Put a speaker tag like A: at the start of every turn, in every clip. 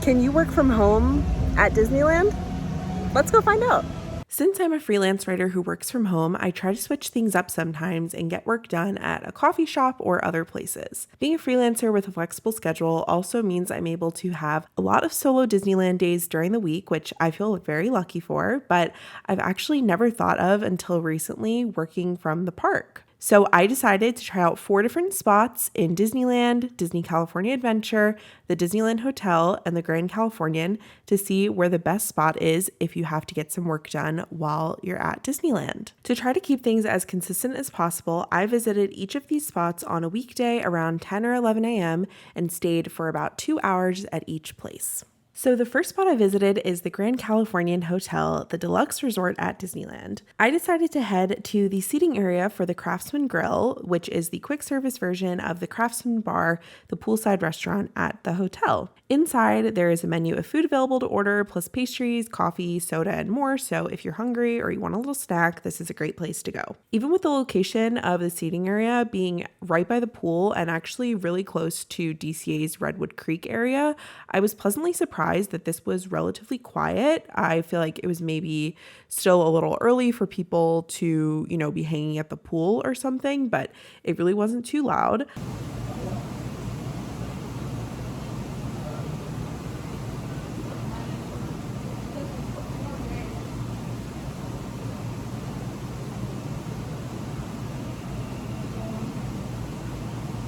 A: Can you work from home at Disneyland? Let's go find out. Since I'm a freelance writer who works from home, I try to switch things up sometimes and get work done at a coffee shop or other places. Being a freelancer with a flexible schedule also means I'm able to have a lot of solo Disneyland days during the week, which I feel very lucky for, but I've actually never thought of until recently working from the park. So I decided to try out 4 different spots in Disneyland, Disney California Adventure, the Disneyland Hotel, and the Grand Californian to see where the best spot is if you have to get some work done while you're at Disneyland. To try to keep things as consistent as possible, I visited each of these spots on a weekday around 10 or 11 a.m. and stayed for about 2 hours at each place. So the first spot I visited is the Grand Californian Hotel, the deluxe resort at Disneyland. I decided to head to the seating area for the Craftsman Grill, which is the quick service version of the Craftsman Bar, the poolside restaurant at the hotel. Inside, there is a menu of food available to order, plus pastries, coffee, soda, and more. So if you're hungry or you want a little snack, this is a great place to go. Even with the location of the seating area being right by the pool and actually really close to DCA's Redwood Creek area, I was pleasantly surprised that this was relatively quiet. I feel like it was maybe still a little early for people to, be hanging at the pool or something, but it really wasn't too loud.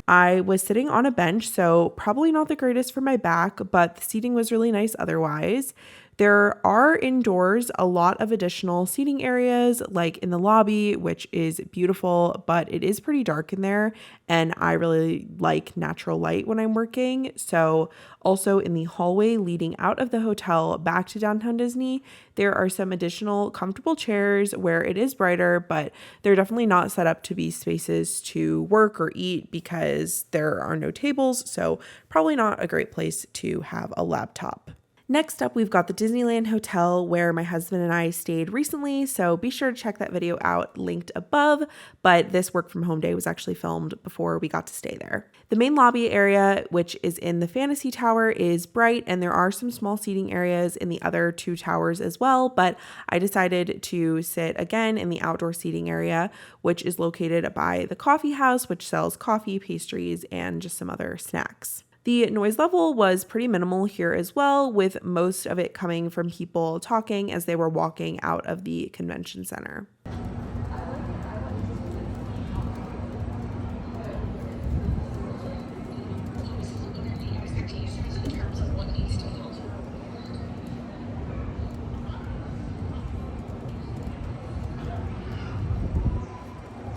A: I was sitting on a bench, so probably not the greatest for my back, but the seating was really nice otherwise. There are indoors a lot of additional seating areas, like in the lobby, which is beautiful, but it is pretty dark in there, and I really like natural light when I'm working. So also in the hallway leading out of the hotel back to downtown Disney, there are some additional comfortable chairs where it is brighter, but they're definitely not set up to be spaces to work or eat because there are no tables, so probably not a great place to have a laptop. Next up, we've got the Disneyland Hotel where my husband and I stayed recently, so be sure to check that video out linked above, but this work from home day was actually filmed before we got to stay there. The main lobby area, which is in the Fantasy Tower, is bright, and there are some small seating areas in the other 2 towers as well, but I decided to sit again in the outdoor seating area, which is located by the coffee house, which sells coffee, pastries, and just some other snacks. The noise level was pretty minimal here as well, with most of it coming from people talking as they were walking out of the convention center.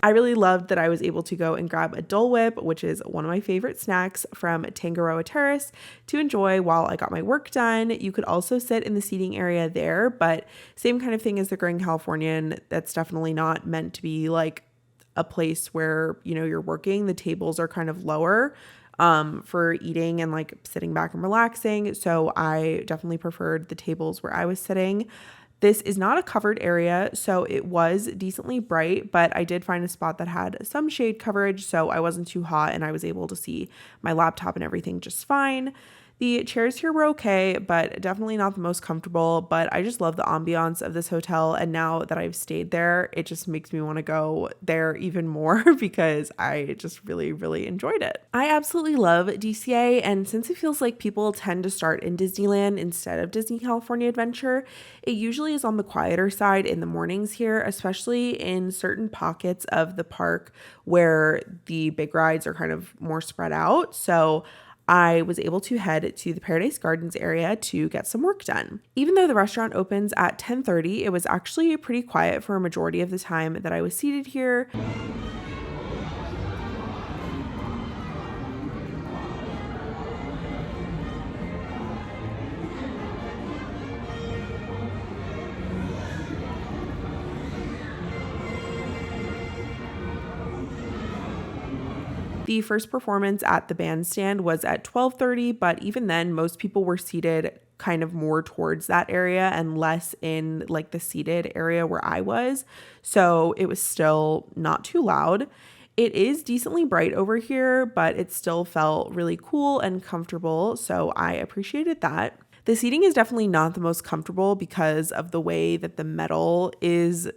A: I really loved that I was able to go and grab a Dole Whip, which is one of my favorite snacks from Tangaroa Terrace, to enjoy while I got my work done. You could also sit in the seating area there, but same kind of thing as the Grand Californian. That's definitely not meant to be like a place where, you're working. The tables are kind of lower for eating and like sitting back and relaxing. So I definitely preferred the tables where I was sitting. This is not a covered area, so it was decently bright, but I did find a spot that had some shade coverage, so I wasn't too hot and I was able to see my laptop and everything just fine. The chairs here were okay, but definitely not the most comfortable, but I just love the ambiance of this hotel, and now that I've stayed there, it just makes me want to go there even more because I just really, really enjoyed it. I absolutely love DCA, and since it feels like people tend to start in Disneyland instead of Disney California Adventure, it usually is on the quieter side in the mornings here, especially in certain pockets of the park where the big rides are kind of more spread out. So I was able to head to the Paradise Gardens area to get some work done. Even though the restaurant opens at 10:30, it was actually pretty quiet for a majority of the time that I was seated here. The first performance at the bandstand was at 12:30, but even then, most people were seated kind of more towards that area and less in like the seated area where I was. So it was still not too loud. It is decently bright over here, but it still felt really cool and comfortable. So I appreciated that. The seating is definitely not the most comfortable because of the way that the metal is,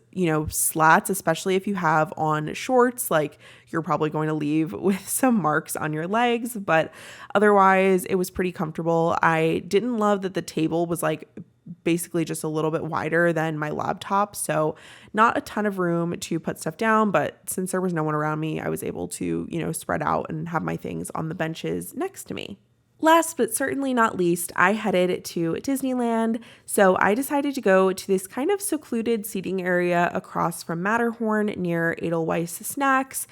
A: slats, especially if you have on shorts. Like, you're probably going to leave with some marks on your legs, but otherwise it was pretty comfortable. I didn't love that the table was like basically just a little bit wider than my laptop, so not a ton of room to put stuff down, but since there was no one around me, I was able to, spread out and have my things on the benches next to me. Last but certainly not least, I headed to Disneyland, so I decided to go to this kind of secluded seating area across from Matterhorn near Edelweiss Snacks.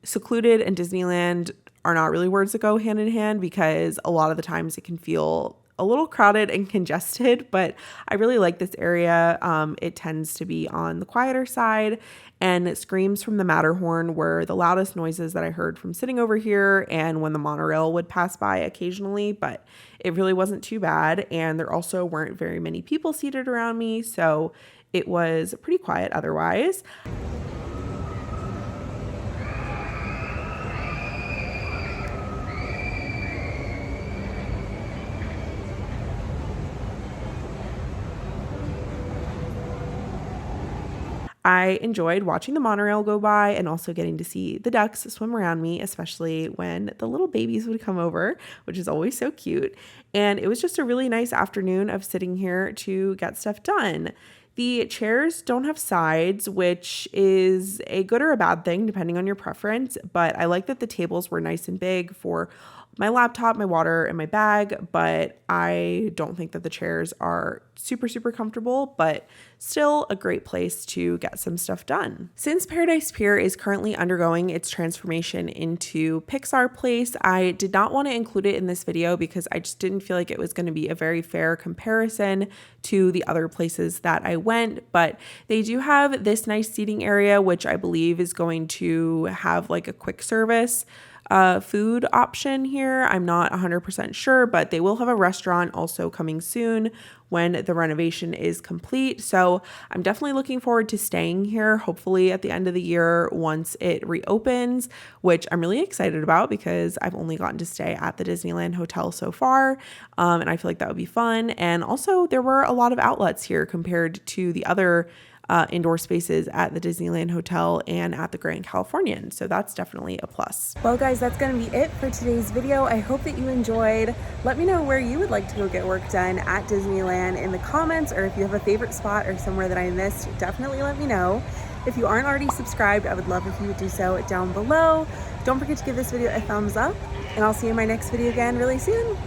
A: Secluded and Disneyland are not really words that go hand in hand because a lot of the times it can feel a little crowded and congested, but I really like this area. It tends to be on the quieter side, and screams from the Matterhorn were the loudest noises that I heard from sitting over here and when the monorail would pass by occasionally, but it really wasn't too bad. And there also weren't very many people seated around me, so it was pretty quiet otherwise. I enjoyed watching the monorail go by and also getting to see the ducks swim around me, especially when the little babies would come over, which is always so cute. And it was just a really nice afternoon of sitting here to get stuff done. The chairs don't have sides, which is a good or a bad thing depending on your preference, but I like that the tables were nice and big for my laptop, my water, and my bag, but I don't think that the chairs are super, super comfortable, but still a great place to get some stuff done. Since Paradise Pier is currently undergoing its transformation into Pixar Place, I did not want to include it in this video because I just didn't feel like it was going to be a very fair comparison to the other places that I went, but they do have this nice seating area, which I believe is going to have like a quick service food option here. I'm not 100% sure, but they will have a restaurant also coming soon when the renovation is complete. So I'm definitely looking forward to staying here, hopefully at the end of the year once it reopens, which I'm really excited about because I've only gotten to stay at the Disneyland Hotel so far. And I feel like that would be fun. And also there were a lot of outlets here compared to the other indoor spaces at the Disneyland Hotel and at the Grand Californian. So that's definitely a plus. Well, guys, that's going to be it for today's video. I hope that you enjoyed. Let me know where you would like to go get work done at Disneyland in the comments, or if you have a favorite spot or somewhere that I missed, definitely let me know. If you aren't already subscribed, I would love if you would do so down below. Don't forget to give this video a thumbs up, and I'll see you in my next video again really soon.